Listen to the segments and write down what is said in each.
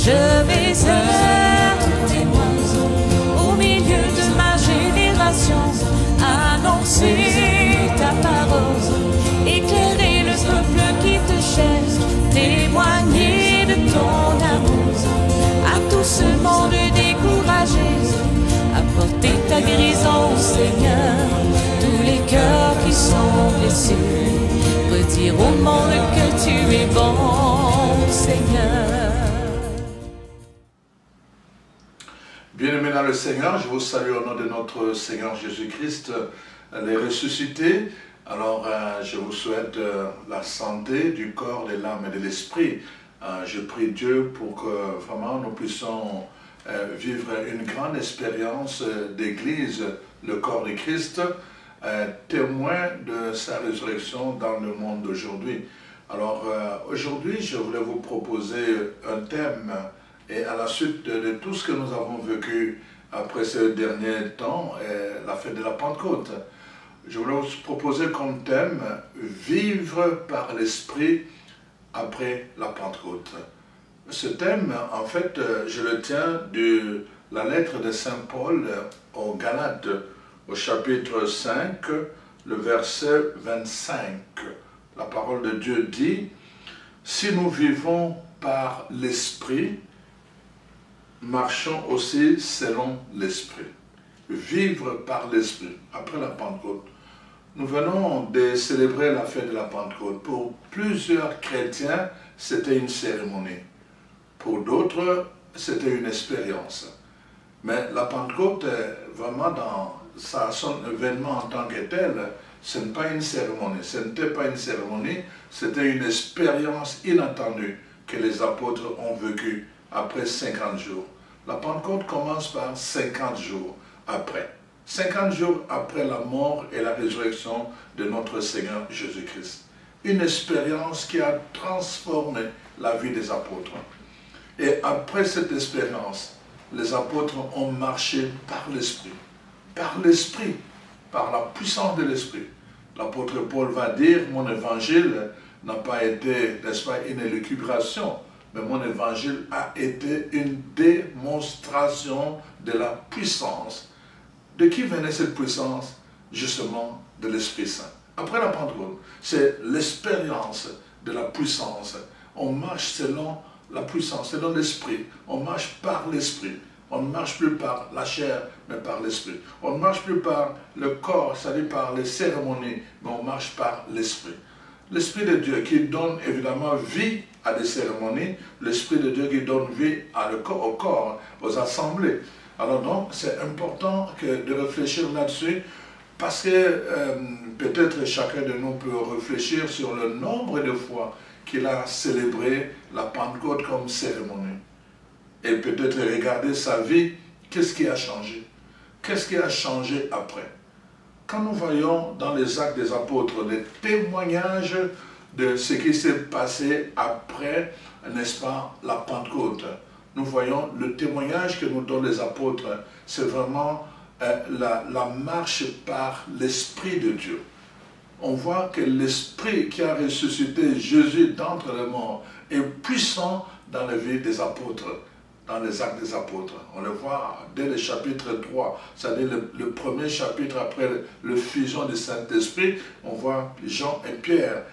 Je vais être témoin au milieu de ma génération, annoncer ta parole, éclairer le peuple qui te cherche, témoigner de ton amour à tout ce monde découragé, apporter ta guérison, Seigneur, tous les cœurs qui sont blessés, redire au monde que tu es bon, Seigneur. Bien-aimés dans le Seigneur, je vous salue au nom de notre Seigneur Jésus-Christ, les ressuscités. Alors, je vous souhaite la santé du corps, de l'âme et de l'esprit. Je prie Dieu pour que vraiment nous puissions vivre une grande expérience d'église, le corps de Christ, témoin de sa résurrection dans le monde d'aujourd'hui. Alors, aujourd'hui, je voulais vous proposer un thème. Et à la suite de tout ce que nous avons vécu après ce dernier temps, la fête de la Pentecôte, je voulais vous proposer comme thème « Vivre par l'Esprit après la Pentecôte ». Ce thème, en fait, je le tiens de la lettre de Saint Paul aux Galates, au chapitre 5, le verset 25. La parole de Dieu dit « Si nous vivons par l'Esprit, marchons aussi selon l'Esprit. » Vivre par l'Esprit, après la Pentecôte. Nous venons de célébrer la fête de la Pentecôte. Pour plusieurs chrétiens, c'était une cérémonie. Pour d'autres, c'était une expérience. Mais la Pentecôte, vraiment, dans son événement en tant que tel, ce n'est pas une cérémonie. Ce n'était pas une cérémonie, c'était une expérience inattendue que les apôtres ont vécue après 50 jours. La Pentecôte commence par 50 jours après. 50 jours après la mort et la résurrection de notre Seigneur Jésus-Christ. Une expérience qui a transformé la vie des apôtres. Et après cette expérience, les apôtres ont marché par l'Esprit. Par l'Esprit, par la puissance de l'Esprit. L'apôtre Paul va dire, mon évangile n'a pas été, n'est-ce pas, une élucubration, mais mon évangile a été une démonstration de la puissance. De qui venait cette puissance? Justement, de l'Esprit Saint. Après la Pentecôte, c'est l'expérience de la puissance. On marche selon la puissance, selon l'Esprit. On marche par l'Esprit. On ne marche plus par la chair, mais par l'Esprit. On ne marche plus par le corps, c'est-à-dire par les cérémonies, mais on marche par l'Esprit. L'Esprit de Dieu qui donne évidemment vie à des cérémonies, l'Esprit de Dieu qui donne vie au corps, aux assemblées. Alors donc, c'est important de réfléchir là-dessus, parce que peut-être chacun de nous peut réfléchir sur le nombre de fois qu'il a célébré la Pentecôte comme cérémonie. Et peut-être regarder sa vie, qu'est-ce qui a changé? Qu'est-ce qui a changé après? Quand nous voyons dans les Actes des Apôtres les témoignages de ce qui s'est passé après, n'est-ce pas, la Pentecôte, nous voyons le témoignage que nous donnent les apôtres, c'est vraiment la marche par l'Esprit de Dieu. On voit que l'Esprit qui a ressuscité Jésus d'entre les morts est puissant dans la vie des apôtres, dans les Actes des Apôtres. On le voit dès le chapitre 3, c'est-à-dire le premier chapitre après la fusion du Saint-Esprit, on voit Jean et Pierre,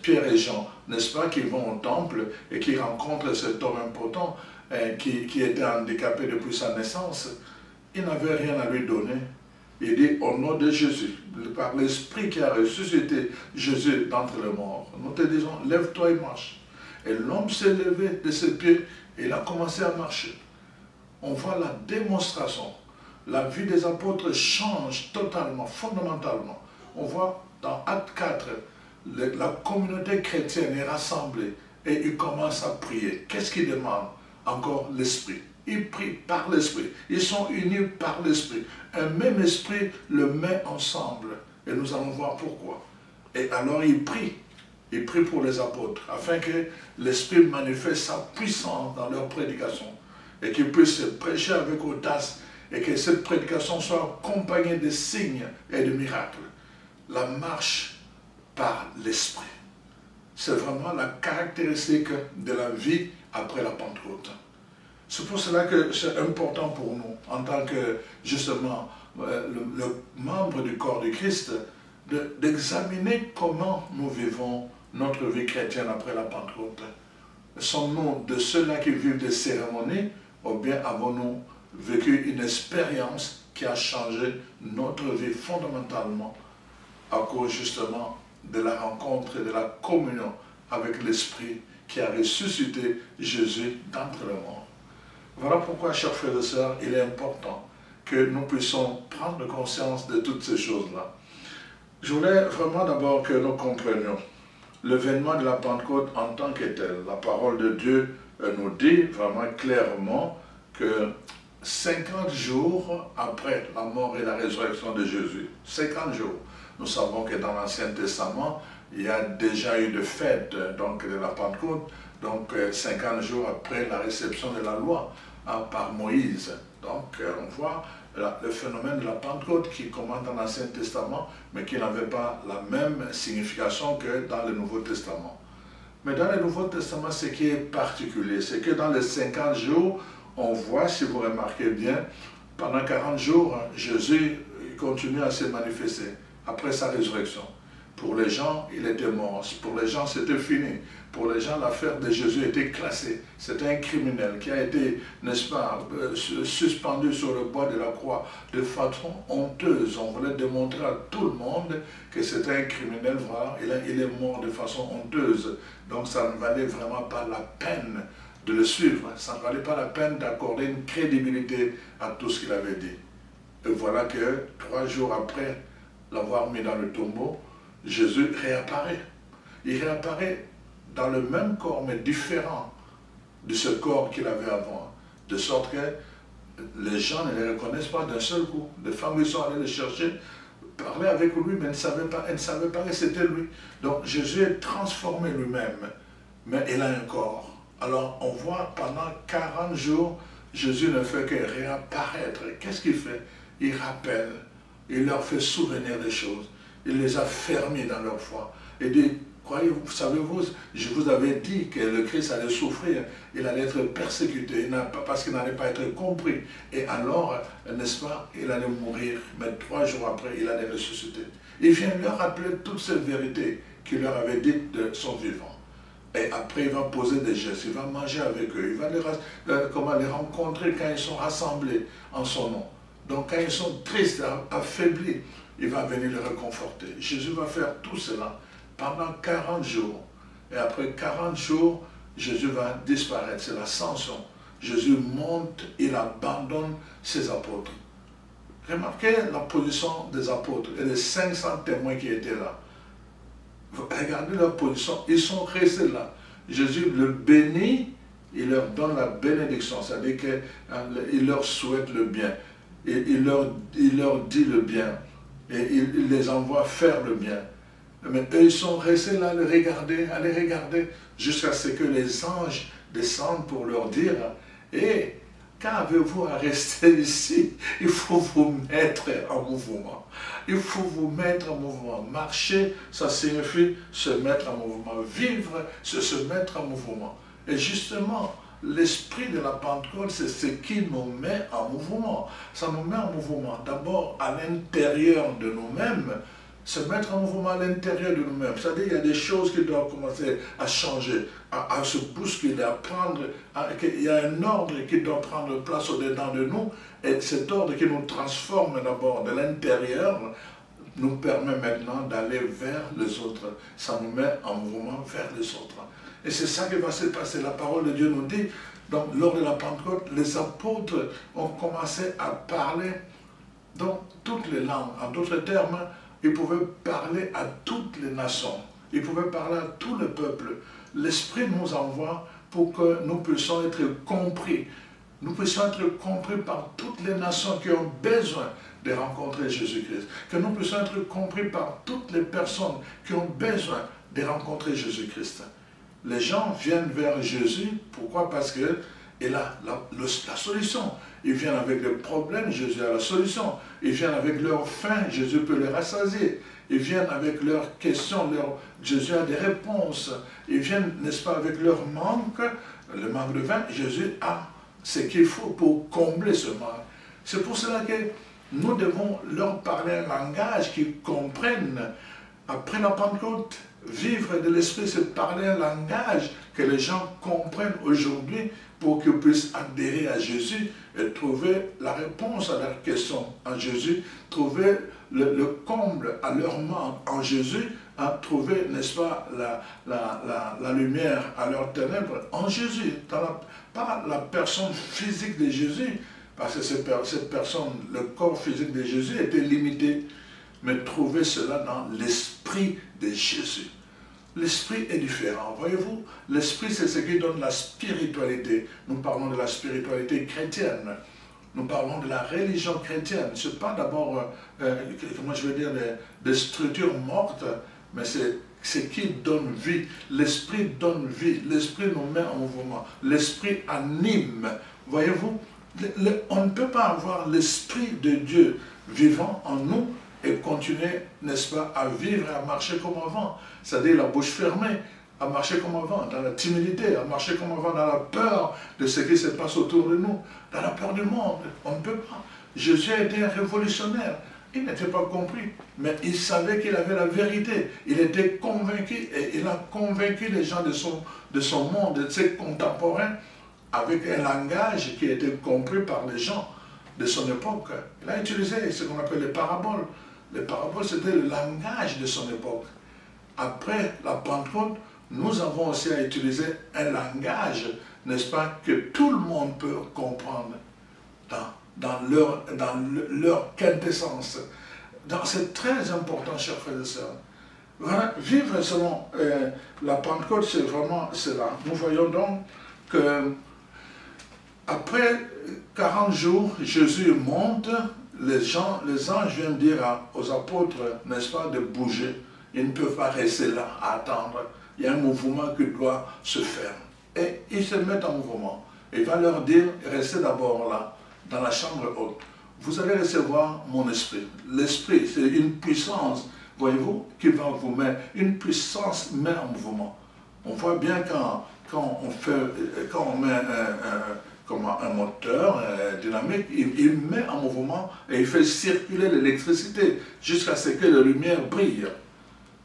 Pierre et Jean, n'est-ce pas, qui vont au temple et qui rencontrent cet homme important qui était handicapé depuis sa naissance. Il n'avait rien à lui donner. Il dit, au nom de Jésus, par l'Esprit qui a ressuscité Jésus d'entre les morts, nous te disons, lève-toi et marche. Et l'homme s'est levé de ses pieds et il a commencé à marcher. On voit la démonstration. La vie des apôtres change totalement, fondamentalement. On voit dans Acte 4, la communauté chrétienne est rassemblée et ils commencent à prier. Qu'est-ce qu'ils demandent? Encore l'Esprit. Ils prient par l'Esprit. Ils sont unis par l'Esprit. Un même Esprit le met ensemble. Et nous allons voir pourquoi. Et alors ils prient. Ils prient pour les apôtres, afin que l'Esprit manifeste sa puissance dans leur prédication. Et qu'ils puissent prêcher avec audace. Et que cette prédication soit accompagnée de signes et de miracles. La marche par l'Esprit. C'est vraiment la caractéristique de la vie après la Pentecôte. C'est pour cela que c'est important pour nous, en tant que, justement, le membre du corps du Christ, d'examiner comment nous vivons notre vie chrétienne après la Pentecôte. Sommes-nous de ceux-là qui vivent des cérémonies, ou bien avons-nous vécu une expérience qui a changé notre vie fondamentalement à cause justement de la rencontre et de la communion avec l'Esprit qui a ressuscité Jésus d'entre les morts. Voilà pourquoi, chers frères et sœurs, il est important que nous puissions prendre conscience de toutes ces choses-là. Je voulais vraiment d'abord que nous comprenions l'événement de la Pentecôte en tant que tel. La parole de Dieu nous dit vraiment clairement que 50 jours après la mort et la résurrection de Jésus, 50 jours, nous savons que dans l'Ancien Testament, il y a déjà eu de fête donc, de la Pentecôte, donc 50 jours après la réception de la loi par Moïse. Donc on voit le phénomène de la Pentecôte qui commence dans l'Ancien Testament, mais qui n'avait pas la même signification que dans le Nouveau Testament. Mais dans le Nouveau Testament, ce qui est particulier, c'est que dans les 50 jours, on voit, si vous remarquez bien, pendant 40 jours, Jésus continue à se manifester après sa résurrection. Pour les gens, il était mort. Pour les gens, c'était fini. Pour les gens, l'affaire de Jésus était classée. C'était un criminel qui a été, n'est-ce pas, suspendu sur le bois de la croix de façon honteuse. On voulait démontrer à tout le monde que c'était un criminel, voilà, il est mort de façon honteuse. Donc ça ne valait vraiment pas la peine de le suivre. Ça ne valait pas la peine d'accorder une crédibilité à tout ce qu'il avait dit. Et voilà que 3 jours après l'avoir mis dans le tombeau, Jésus réapparaît. Il réapparaît dans le même corps, mais différent de ce corps qu'il avait avant. De sorte que les gens ne les reconnaissent pas d'un seul coup. Les femmes sont allées le chercher, parler avec lui, mais elles ne savaient pas que c'était lui. Donc Jésus est transformé lui-même, mais il a un corps. Alors on voit pendant 40 jours, Jésus ne fait que réapparaître. Qu'est-ce qu'il fait? Il rappelle, il leur fait souvenir des choses. Il les a fermés dans leur foi. Et dit, croyez-vous, savez-vous, je vous avais dit que le Christ allait souffrir, il allait être persécuté, parce qu'il n'allait pas être compris. Et alors, n'est-ce pas, il allait mourir, mais 3 jours après, il allait ressusciter. Il vient leur rappeler toutes ces vérités qu'il leur avait dites de son vivant. Et après, il va poser des gestes, il va manger avec eux, il va les rencontrer quand ils sont rassemblés en son nom. Donc quand ils sont tristes, affaiblis, il va venir les réconforter. Jésus va faire tout cela pendant 40 jours. Et après 40 jours, Jésus va disparaître. C'est l'ascension. Jésus monte, il abandonne ses apôtres. Remarquez la position des apôtres et les 500 témoins qui étaient là. Regardez leur position. Ils sont restés là. Jésus le bénit, il leur donne la bénédiction. C'est-à-dire qu'il leur souhaite le bien. Et il leur dit le bien. Et il les envoie faire le bien. Mais eux, ils sont restés là à les regarder, jusqu'à ce que les anges descendent pour leur dire, et qu'avez-vous à rester ici? Il faut vous mettre en mouvement. Il faut vous mettre en mouvement. Marcher, ça signifie se mettre en mouvement. Vivre, c'est se mettre en mouvement. Et justement, l'esprit de la Pentecôte, c'est ce qui nous met en mouvement. Ça nous met en mouvement d'abord à l'intérieur de nous-mêmes, se mettre en mouvement à l'intérieur de nous-mêmes. C'est-à-dire qu'il y a des choses qui doivent commencer à changer, à se bousculer, à prendre, il y a un ordre qui doit prendre place au-dedans de nous, et cet ordre qui nous transforme d'abord de l'intérieur, nous permet maintenant d'aller vers les autres. Ça nous met en mouvement vers les autres. Et c'est ça qui va se passer. La parole de Dieu nous dit, donc lors de la Pentecôte, les apôtres ont commencé à parler dans toutes les langues. En d'autres termes, ils pouvaient parler à toutes les nations. Ils pouvaient parler à tout le peuple. L'Esprit nous envoie pour que nous puissions être compris. Nous puissions être compris par toutes les nations qui ont besoin de rencontrer Jésus-Christ. Que nous puissions être compris par toutes les personnes qui ont besoin de rencontrer Jésus-Christ. Les gens viennent vers Jésus. Pourquoi? Parce qu'il a la solution. Ils viennent avec des problèmes, Jésus a la solution. Ils viennent avec leur faim, Jésus peut les rassasier. Ils viennent avec leurs questions, Jésus a des réponses. Ils viennent, n'est-ce pas, avec leur manque, le manque de vin, Jésus a ce qu'il faut pour combler ce manque. C'est pour cela que nous devons leur parler un langage qu'ils comprennent. Après la Pentecôte, vivre de l'Esprit, c'est parler un langage que les gens comprennent aujourd'hui pour qu'ils puissent adhérer à Jésus et trouver la réponse à leurs questions en Jésus, trouver le comble à leur manque en Jésus, à trouver, n'est-ce pas, la lumière à leurs ténèbres en Jésus, pas la personne physique de Jésus, parce que cette personne, le corps physique de Jésus était limité, mais trouver cela dans l'esprit de Jésus. L'esprit est différent, voyez-vous, l'esprit c'est ce qui donne la spiritualité. Nous parlons de la spiritualité chrétienne, nous parlons de la religion chrétienne. Ce n'est pas d'abord, comment je veux dire, des structures mortes, mais c'est ce qui donne vie. L'esprit donne vie, l'esprit nous met en mouvement, l'esprit anime, voyez-vous. On ne peut pas avoir l'esprit de Dieu vivant en nous et continuer, n'est-ce pas, à vivre et à marcher comme avant. C'est-à-dire la bouche fermée, à marcher comme avant, dans la timidité, à marcher comme avant, dans la peur de ce qui se passe autour de nous, dans la peur du monde. On ne peut pas. Jésus était un révolutionnaire. Il n'était pas compris, mais il savait qu'il avait la vérité. Il était convaincu et il a convaincu les gens de son monde, de ses contemporains, avec un langage qui était compris par les gens de son époque. Il a utilisé ce qu'on appelle les paraboles. Les paraboles, c'était le langage de son époque. Après la Pentecôte, nous avons aussi à utiliser un langage, n'est-ce pas, que tout le monde peut comprendre dans leur quintessence. C'est très important, chers frères et sœurs. Voilà, vivre selon la Pentecôte, c'est vraiment cela. Nous voyons donc que après 40 jours, Jésus monte, les anges viennent dire aux apôtres, n'est-ce pas, de bouger. Ils ne peuvent pas rester là à attendre. Il y a un mouvement qui doit se faire. Et ils se mettent en mouvement. Il va leur dire, restez d'abord là, dans la chambre haute. Vous allez recevoir mon esprit. L'esprit, c'est une puissance, voyez-vous, qui va vous mettre, une puissance met en mouvement. On voit bien quand on met un moteur dynamique, il met en mouvement et il fait circuler l'électricité jusqu'à ce que la lumière brille.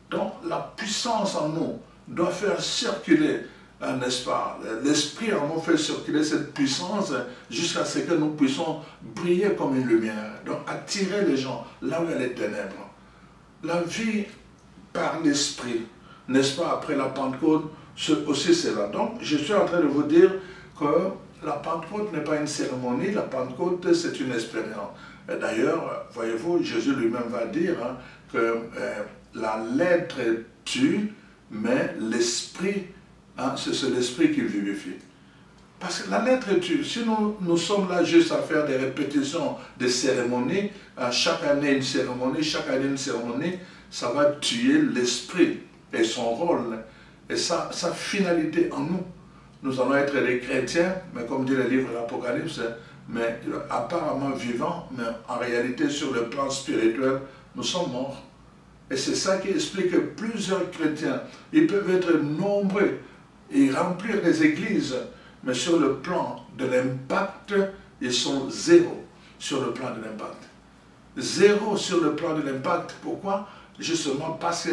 Donc la puissance en nous doit faire circuler, n'est-ce pas, l'esprit en nous fait circuler cette puissance jusqu'à ce que nous puissions briller comme une lumière. Donc attirer les gens là où il y a les ténèbres. La vie par l'esprit, n'est-ce pas, après la Pentecôte, aussi c'est là. Donc je suis en train de vous dire que la Pentecôte n'est pas une cérémonie, la Pentecôte c'est une expérience. D'ailleurs, voyez-vous, Jésus lui-même va dire que la lettre tue, mais l'esprit, c'est l'esprit qui vivifie. Parce que la lettre tue. Si nous sommes là juste à faire des répétitions de cérémonies, chaque année une cérémonie, chaque année une cérémonie, ça va tuer l'esprit et son rôle et sa finalité en nous. Nous allons être des chrétiens, mais comme dit le livre de l'Apocalypse, mais apparemment vivants, mais en réalité sur le plan spirituel, nous sommes morts. Et c'est ça qui explique que plusieurs chrétiens, ils peuvent être nombreux et remplir les églises, mais sur le plan de l'impact, ils sont zéro sur le plan de l'impact. Zéro sur le plan de l'impact. Pourquoi? Justement parce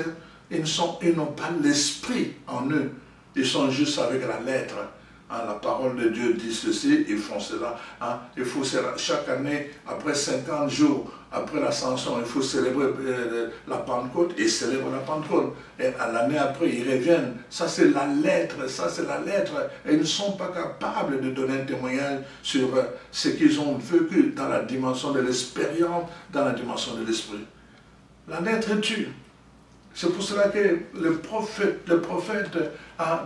qu'ils n'ont pas l'esprit en eux. Ils sont juste avec la lettre. La parole de Dieu dit ceci, ils font cela. Il faut chaque année, après 50 jours, après l'ascension, il faut célébrer la Pentecôte et célèbrent la Pentecôte. Et à l'année après, ils reviennent. Ça, c'est la lettre. Ça, c'est la lettre. Et ils ne sont pas capables de donner un témoignage sur ce qu'ils ont vécu dans la dimension de l'expérience, dans la dimension de l'esprit. La lettre tue. C'est pour cela que le prophète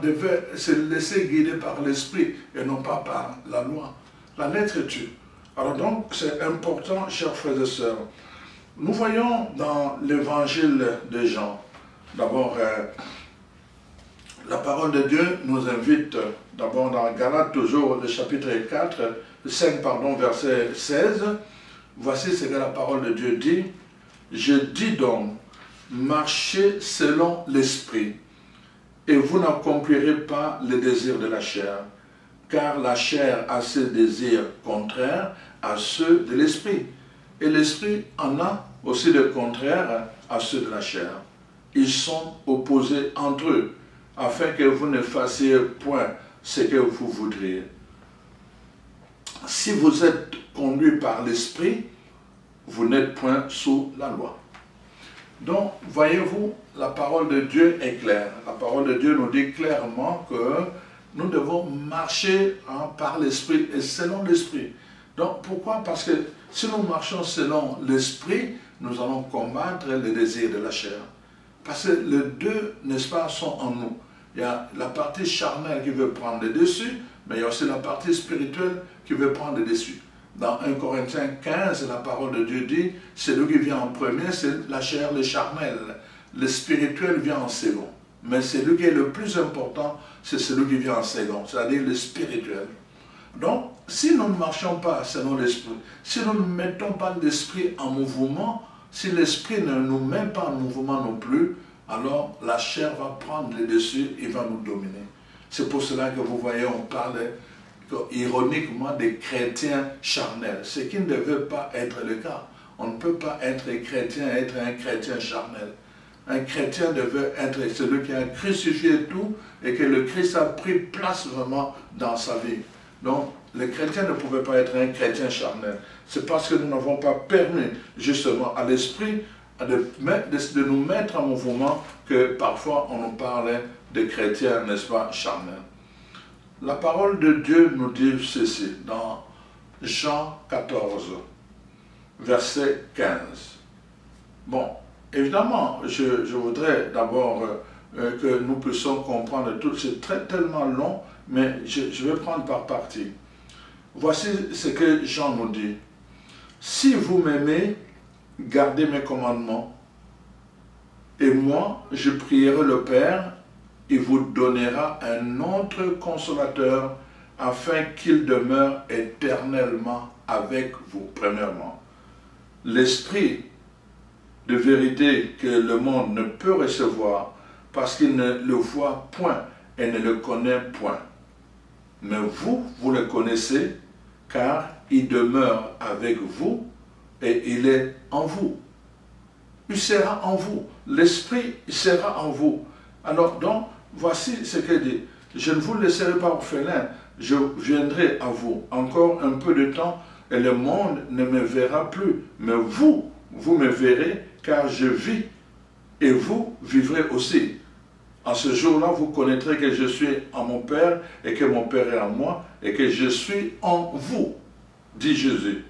devait se laisser guider par l'esprit et non pas par la loi. La lettre tue. Alors donc, c'est important, chers frères et sœurs. Nous voyons dans l'évangile de Jean, d'abord, la parole de Dieu nous invite, d'abord dans Galates, toujours le chapitre 5, verset 16. Voici ce que la parole de Dieu dit. Je dis donc, marchez selon l'esprit, et vous n'accomplirez pas les désirs de la chair. car la chair a ses désirs contraires à ceux de l'esprit. Et l'esprit en a aussi de contraires à ceux de la chair. Ils sont opposés entre eux, afin que vous ne fassiez point ce que vous voudriez. Si vous êtes conduit par l'esprit, vous n'êtes point sous la loi. Donc, voyez-vous, la parole de Dieu est claire. La parole de Dieu nous dit clairement que nous devons marcher par l'esprit et selon l'esprit. Donc, pourquoi? Parce que si nous marchons selon l'esprit, nous allons combattre les désirs de la chair. Parce que les deux, n'est-ce pas, sont en nous. Il y a la partie charnelle qui veut prendre le dessus, mais il y a aussi la partie spirituelle qui veut prendre le dessus. Dans 1 Corinthiens 15, la parole de Dieu dit, celui qui vient en premier, c'est la chair, le charnel. Le spirituel vient en second. Mais celui qui est le plus important, c'est celui qui vient en second, c'est-à-dire le spirituel. Donc, si nous ne marchons pas selon l'esprit, si nous ne mettons pas l'esprit en mouvement, si l'esprit ne nous met pas en mouvement non plus, alors la chair va prendre le dessus et va nous dominer. C'est pour cela que vous voyez, on parle ironiquement des chrétiens charnels, ce qui ne devait pas être le cas. On ne peut pas être chrétien et être un chrétien charnel. Un chrétien devait être celui qui a crucifié tout et que le Christ a pris place vraiment dans sa vie. Donc, le chrétien ne pouvait pas être un chrétien charnel. C'est parce que nous n'avons pas permis justement à l'esprit de nous mettre en mouvement que parfois on nous parlait de chrétiens, n'est-ce pas, charnels. La parole de Dieu nous dit ceci dans Jean 14, verset 15. Bon, évidemment, je voudrais d'abord que nous puissions comprendre tout. C'est tellement long, mais je vais prendre par partie. Voici ce que Jean nous dit. Si vous m'aimez, gardez mes commandements, et moi, je prierai le Père, il vous donnera un autre consolateur, afin qu'il demeure éternellement avec vous. Premièrement, l'esprit de vérité que le monde ne peut recevoir, parce qu'il ne le voit point et ne le connaît point. Mais vous, vous le connaissez, car il demeure avec vous et il est en vous. Il sera en vous. L'esprit sera en vous. Alors donc, voici ce qu'il dit. Je ne vous laisserai pas orphelin, je viendrai à vous. Encore un peu de temps et le monde ne me verra plus. Mais vous, vous me verrez, car je vis et vous vivrez aussi. En ce jour-là, vous connaîtrez que je suis en mon Père et que mon Père est en moi et que je suis en vous, dit Jésus.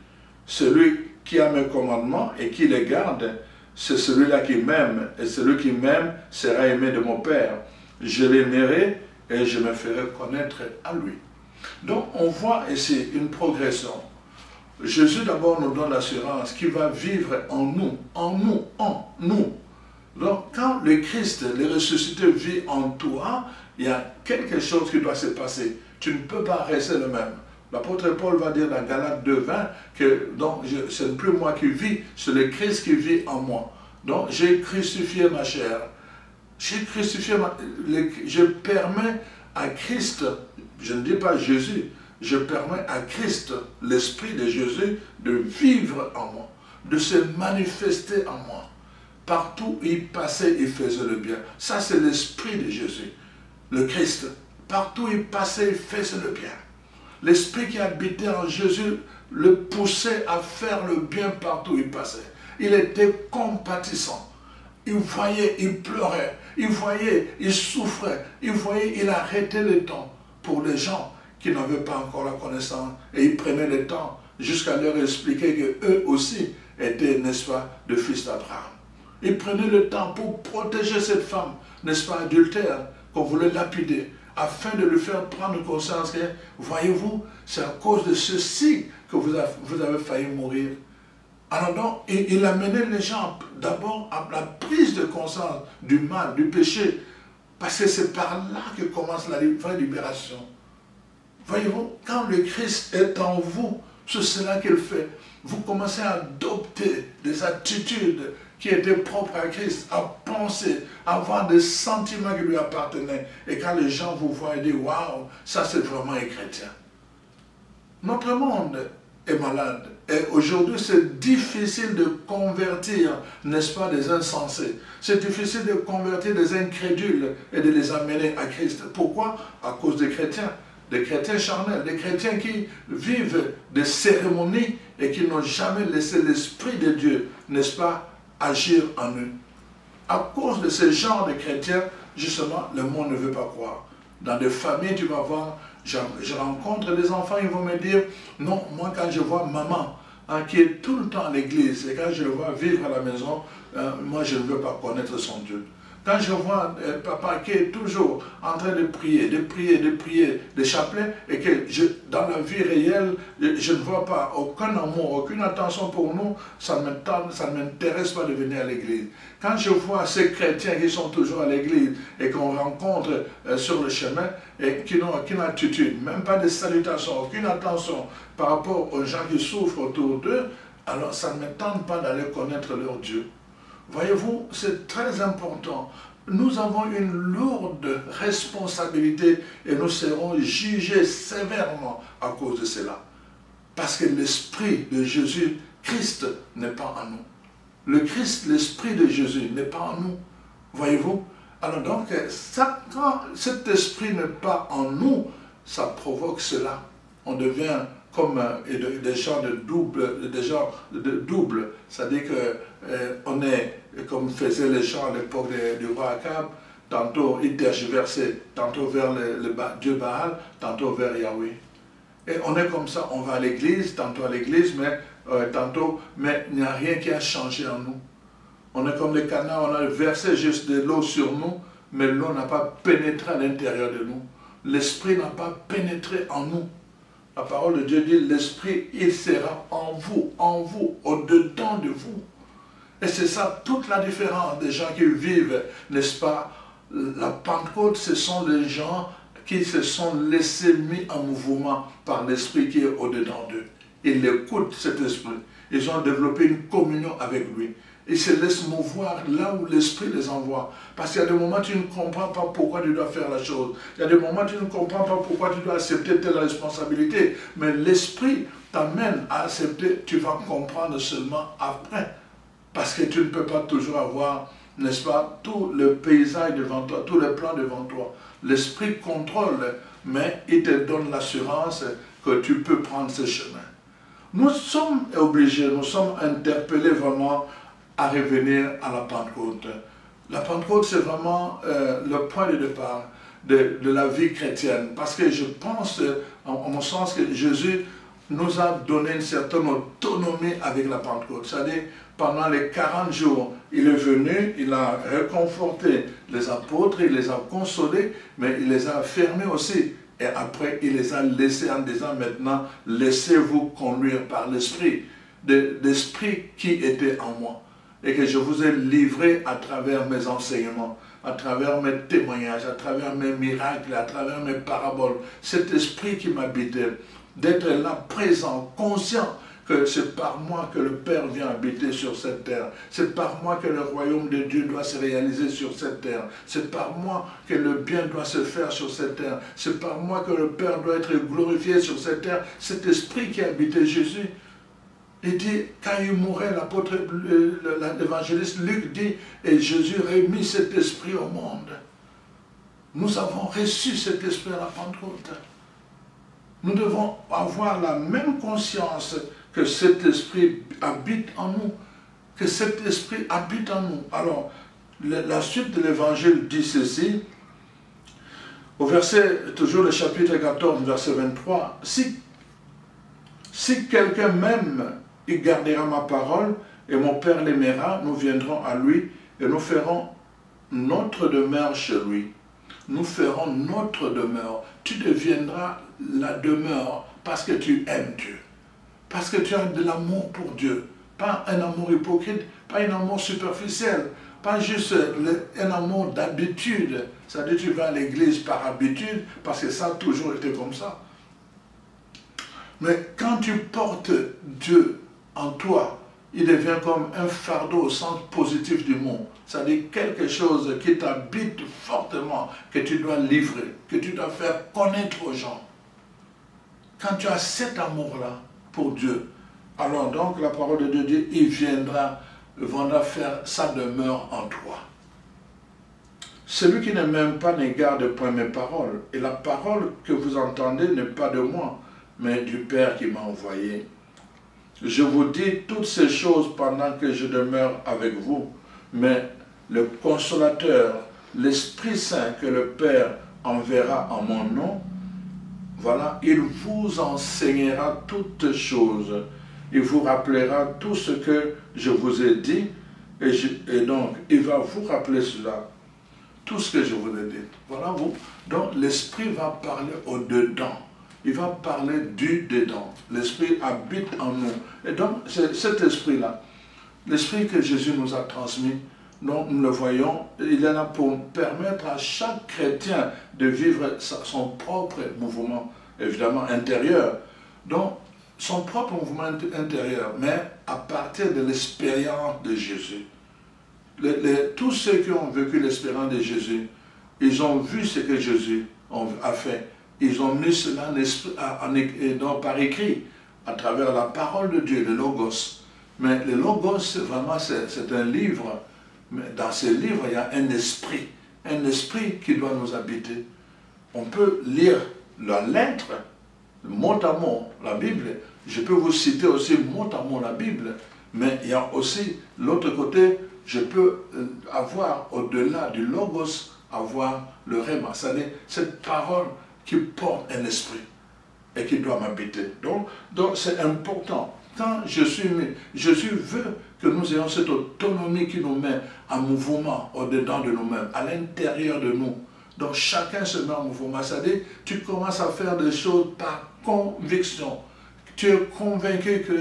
Celui qui a mes commandements et qui les garde, c'est celui-là qui m'aime, et celui qui m'aime sera aimé de mon Père. Je l'aimerai et je me ferai connaître à lui. Donc on voit ici une progression. Jésus d'abord nous donne l'assurance qu'il va vivre en nous, en nous, en nous. Donc quand le Christ, le ressuscité, vit en toi, il y a quelque chose qui doit se passer. Tu ne peux pas rester le même. L'apôtre Paul va dire dans Galates 2:20 que ce n'est plus moi qui vis, c'est le Christ qui vit en moi. Donc j'ai crucifié ma chair. J'ai crucifié je permets à Christ, je ne dis pas Jésus, je permets à Christ, l'Esprit de Jésus, de vivre en moi, de se manifester en moi. Partout où il passait, il faisait le bien. Ça, c'est l'Esprit de Jésus, le Christ. Partout où il passait, il faisait le bien. L'Esprit qui habitait en Jésus le poussait à faire le bien partout où il passait. Il était compatissant. Il voyait, il pleurait. Il voyait, il souffrait. Il voyait, il arrêtait le temps pour les gens qui n'avaient pas encore la connaissance. Et il prenait le temps jusqu'à leur expliquer qu'eux aussi étaient, n'est-ce pas, de fils d'Abraham. Il prenait le temps pour protéger cette femme, n'est-ce pas, adultère, qu'on voulait lapider, afin de lui faire prendre conscience que, voyez-vous, c'est à cause de ceci que vous avez failli mourir. Alors donc, il amenait les gens d'abord à la prise de conscience du mal, du péché, parce que c'est par là que commence la vraie libération. Voyez-vous, quand le Christ est en vous, c'est cela qu'il fait. Vous commencez à adopter des attitudes qui était propre à Christ, à penser, à avoir des sentiments qui lui appartenaient. Et quand les gens vous voient, ils disent, waouh, ça c'est vraiment un chrétien. Notre monde est malade. Et aujourd'hui, c'est difficile de convertir, n'est-ce pas, des insensés. C'est difficile de convertir des incrédules et de les amener à Christ. Pourquoi? À cause des chrétiens charnels, des chrétiens qui vivent des cérémonies et qui n'ont jamais laissé l'Esprit de Dieu, n'est-ce pas, agir en eux. À cause de ce genre de chrétiens, justement, le monde ne veut pas croire. Dans des familles, tu vas voir, je rencontre des enfants, ils vont me dire, non, moi quand je vois maman, qui est tout le temps à l'église, et quand je le vois vivre à la maison, moi je ne veux pas connaître son Dieu. Quand je vois papa qui est toujours en train de prier, des chapelets, et que dans la vie réelle, je ne vois pas aucun amour, aucune attention pour nous, ça ne m'intéresse pas de venir à l'église. Quand je vois ces chrétiens qui sont toujours à l'église et qu'on rencontre sur le chemin, et qui n'ont aucune attitude, même pas de salutation, aucune attention par rapport aux gens qui souffrent autour d'eux, alors ça ne me tente pas d'aller connaître leur Dieu. Voyez-vous, c'est très important. Nous avons une lourde responsabilité et nous serons jugés sévèrement à cause de cela. Parce que l'Esprit de Jésus, Christ, n'est pas en nous. Le Christ, l'Esprit de Jésus, n'est pas en nous. Voyez-vous? Alors donc, quand cet Esprit n'est pas en nous, ça provoque cela. On devient comme des gens de double, c'est-à-dire qu'on est, comme faisaient les gens à l'époque du roi Akab, tantôt ils tergiversaient, tantôt vers le Dieu Baal, tantôt vers Yahweh. Et on est comme ça, on va à l'église, tantôt à l'église, mais il n'y a rien qui a changé en nous. On est comme des canards, on a versé juste de l'eau sur nous, mais l'eau n'a pas pénétré à l'intérieur de nous. L'Esprit n'a pas pénétré en nous. La parole de Dieu dit, l'Esprit, il sera en vous, au-dedans de vous. Et c'est ça toute la différence des gens qui vivent, n'est-ce pas? La Pentecôte, ce sont des gens qui se sont laissés mis en mouvement par l'Esprit qui est au-dedans d'eux. Ils écoutent cet Esprit. Ils ont développé une communion avec lui. Ils se laissent mouvoir là où l'Esprit les envoie. Parce qu'il y a des moments où tu ne comprends pas pourquoi tu dois faire la chose. Il y a des moments où tu ne comprends pas pourquoi tu dois accepter telle responsabilité. Mais l'Esprit t'amène à accepter, tu vas comprendre seulement après. Parce que tu ne peux pas toujours avoir, n'est-ce pas, tout le paysage devant toi, tout le plan devant toi. L'Esprit contrôle, mais il te donne l'assurance que tu peux prendre ce chemin. Nous sommes obligés, nous sommes interpellés vraiment à revenir à la Pentecôte. La Pentecôte, c'est vraiment le point de départ de la vie chrétienne. Parce que je pense, en mon sens, que Jésus nous a donné une certaine autonomie avec la Pentecôte. C'est-à-dire, pendant les 40 jours, il est venu, il a réconforté les apôtres, il les a consolés, mais il les a fermés aussi. Et après, il les a laissés en disant, maintenant, laissez-vous conduire par l'Esprit, l'Esprit qui était en moi. Et que je vous ai livré à travers mes enseignements, à travers mes témoignages, à travers mes miracles, à travers mes paraboles. Cet esprit qui m'habitait, d'être là, présent, conscient que c'est par moi que le Père vient habiter sur cette terre. C'est par moi que le royaume de Dieu doit se réaliser sur cette terre. C'est par moi que le bien doit se faire sur cette terre. C'est par moi que le Père doit être glorifié sur cette terre. Cet esprit qui habitait Jésus. Il dit, quand il mourait, l'évangéliste Luc dit, et Jésus remit cet esprit au monde. Nous avons reçu cet esprit à la Pentecôte. Nous devons avoir la même conscience que cet esprit habite en nous. Que cet esprit habite en nous. Alors, la suite de l'évangile dit ceci, au verset, toujours le chapitre 14, verset 23, si quelqu'un m'aime, il gardera ma parole, et mon Père l'aimera, nous viendrons à lui, et nous ferons notre demeure chez lui. Nous ferons notre demeure. Tu deviendras la demeure parce que tu aimes Dieu. Parce que tu as de l'amour pour Dieu. Pas un amour hypocrite, pas un amour superficiel, pas juste un amour d'habitude. C'est-à-dire tu vas à l'église par habitude, parce que ça a toujours été comme ça. Mais quand tu portes Dieu en toi, il devient comme un fardeau au sens positif du mot. C'est-à-dire quelque chose qui t'habite fortement, que tu dois livrer, que tu dois faire connaître aux gens. Quand tu as cet amour-là pour Dieu, alors donc la parole de Dieu dit, il viendra faire sa demeure en toi. Celui qui ne m'aime pas ne garde point mes paroles. Et la parole que vous entendez n'est pas de moi, mais du Père qui m'a envoyé. Je vous dis toutes ces choses pendant que je demeure avec vous, mais le Consolateur, l'Esprit Saint que le Père enverra en mon nom, voilà, il vous enseignera toutes choses. Il vous rappellera tout ce que je vous ai dit, et donc il va vous rappeler cela, tout ce que je vous ai dit. Voilà vous. Donc l'Esprit va parler au-dedans. Il va parler du dedans. L'Esprit habite en nous. Et donc, c'est cet Esprit-là, l'Esprit que Jésus nous a transmis, donc nous le voyons, il est là pour permettre à chaque chrétien de vivre son propre mouvement, évidemment intérieur. Donc, son propre mouvement intérieur, mais à partir de l'expérience de Jésus. Tous ceux qui ont vécu l'expérience de Jésus, ils ont vu ce que Jésus a fait. Ils ont mis cela par écrit, à travers la parole de Dieu, le Logos. Mais le Logos, vraiment, c'est un livre. Mais dans ce livre, il y a un esprit qui doit nous habiter. On peut lire la lettre, mot à mot, la Bible. Je peux vous citer aussi mot à mot la Bible. Mais il y a aussi l'autre côté, je peux avoir au-delà du Logos, avoir le Réma. C'est-à-dire cette parole qui porte un esprit et qui doit m'habiter. Donc c'est important. Quand Jésus veut que nous ayons cette autonomie qui nous met en mouvement au-dedans de nous-mêmes, à l'intérieur de nous. Donc chacun se met en mouvement. C'est-à-dire, tu commences à faire des choses par conviction. Tu es convaincu que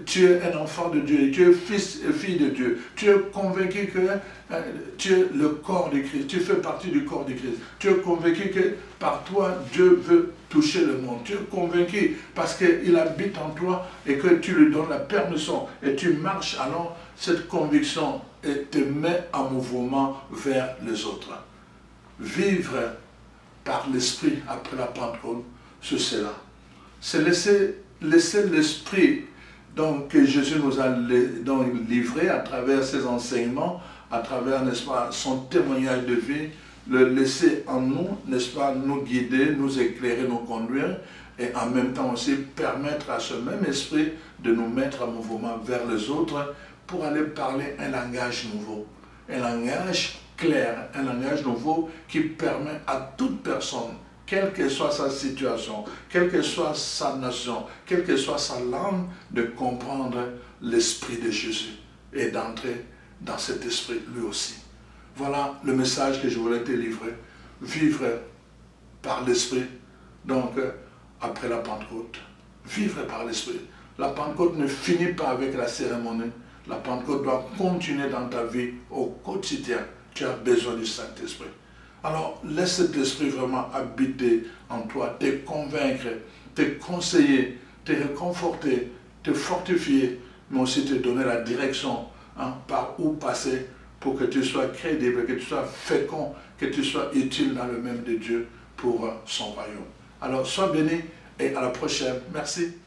tu es un enfant de Dieu, tu es fils et fille de Dieu. Tu es convaincu que tu es le corps de Christ, tu fais partie du corps de Christ. Tu es convaincu que par toi, Dieu veut toucher le monde. Tu es convaincu parce qu'il habite en toi et que tu lui donnes la permission. Et tu marches alors cette conviction et te mets en mouvement vers les autres. Vivre par l'Esprit après la Pentecôte, c'est cela. C'est laisser l'Esprit que Jésus nous a livré à travers ses enseignements, à travers, n'est-ce pas, son témoignage de vie, le laisser en nous, n'est-ce pas, nous guider, nous éclairer, nous conduire, et en même temps aussi permettre à ce même esprit de nous mettre en mouvement vers les autres pour aller parler un langage nouveau, un langage clair, un langage nouveau qui permet à toute personne, quelle que soit sa situation, quelle que soit sa nation, quelle que soit sa langue, de comprendre l'esprit de Jésus et d'entrer dans cet esprit lui aussi. Voilà le message que je voulais te livrer. Vivre par l'esprit, donc après la Pentecôte. Vivre par l'esprit. La Pentecôte ne finit pas avec la cérémonie. La Pentecôte doit continuer dans ta vie au quotidien. Tu as besoin du Saint-Esprit. Alors, laisse cet esprit vraiment habiter en toi, te convaincre, te conseiller, te réconforter, te fortifier, mais aussi te donner la direction par où passer pour que tu sois crédible, que tu sois fécond, que tu sois utile dans le même de Dieu pour son royaume. Alors, sois béni et à la prochaine. Merci.